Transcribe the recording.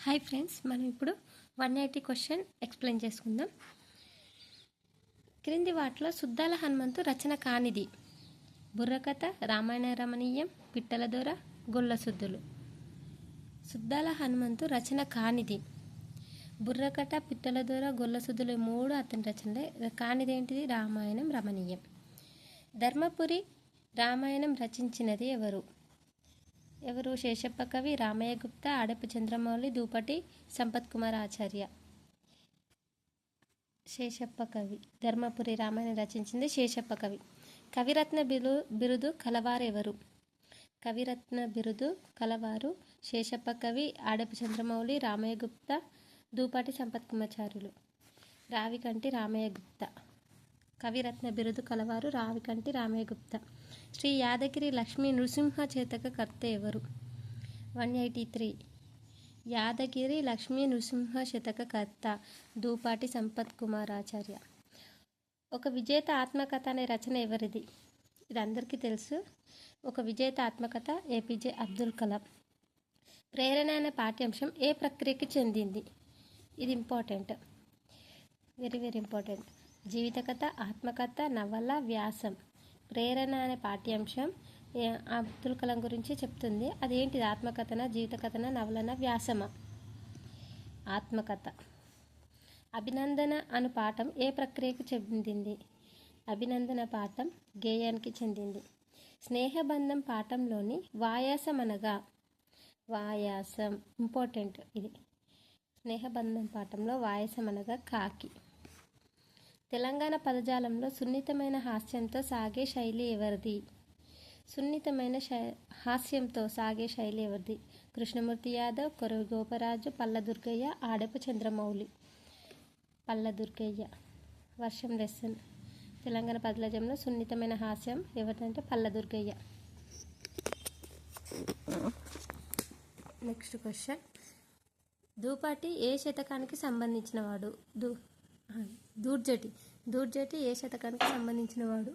Hi friends, మనం ఇప్పుడు 180 question explain చేసుకుందాం. క్రింది వాటిలో సుద్దాల హనుమంతు రచన కానిది? బుర్రకథ, రామాయణ రమణీయం, పిట్టల దొర, గొల్లసుద్దులు. సుద్దాల హనుమంతు రచన కానిది బుర్రకథ, పిట్టల దొర, గొల్లసుద్దులు మూడు అతని రచనలే. కానిదేంటిది? రామాయణం రమణీయం. ధర్మపురి రామాయణం రచించినది ఎవరు? శేషప్ప కవి, రామయ్య గుప్తా, ఆడపు చంద్రమౌళి, దూపటి సంపత్ కుమార్ ఆచార్య. శేషప్ప కవి. ధర్మపురి రామాయణం రచించింది శేషప్ప కవి. కవిరత్న బిరుదు కలవారెవరు? కవిరత్న బిరుదు కలవారు శేషప్ప కవి, ఆడపు చంద్రమౌళి, రామయ్య గుప్తా, దూపటి సంపత్ కుమారాచార్యులు. రావికంటి రామయ్య గుప్తా. కవిరత్న బిరుదు కలవారు రావికంటి రామయ్య గుప్తా. శ్రీ యాదగిరి లక్ష్మీ నృసింహ శతక కర్త ఎవరు? 183. యాదగిరి లక్ష్మీ నృసింహ శతక కర్త దూపాటి సంపత్ కుమార్ ఆచార్య. ఒక విజేత ఆత్మకథ అనే రచన ఎవరిది? ఇది అందరికీ తెలుసు. ఒక విజేత ఆత్మకథ ఏపీజే అబ్దుల్ కలాం. ప్రేరణ అనే పాఠ్యాంశం ఏ ప్రక్రియకి చెందింది? ఇది ఇంపార్టెంట్, వెరీ వెరీ ఇంపార్టెంట్. జీవిత కథ, ఆత్మకథ, నవల, వ్యాసం. ప్రేరణ అనే పాఠ్యాంశం అబ్దుల్ కలాం గురించి చెప్తుంది. అదేంటిది? ఆత్మకథన, జీవిత కథన, నవలన, వ్యాసమా? ఆత్మకథ. అభినందన అను పాఠం ఏ ప్రక్రియకు చెందింది? అభినందన పాఠం గేయానికి చెందింది. స్నేహబంధం పాఠంలోని వాయాసం అనగా? వాయాసం ఇంపార్టెంట్ ఇది. స్నేహబంధం పాఠంలో వాయాసం అనగా కాకి. తెలంగాణ పదజాలంలో సున్నితమైన హాస్యంతో సాగే శైలి ఎవరిది? సున్నితమైన హాస్యంతో సాగే శైలి ఎవరిది? కృష్ణమూర్తి యాదవ్, కొరవి గోపరాజు, పల్ల దుర్గయ్య, ఆడపు చంద్రమౌళి. పల్ల దుర్గయ్య. వర్షం లెసన్. తెలంగాణ పదజాలంలో సున్నితమైన హాస్యం ఎవరిదంటే పల్ల దుర్గయ్య. Next question. దూపాటి ఏ శతకానికి సంబంధించినవాడు? దూర్జటి ఏ శతకానికి సంబంధించినవాడు?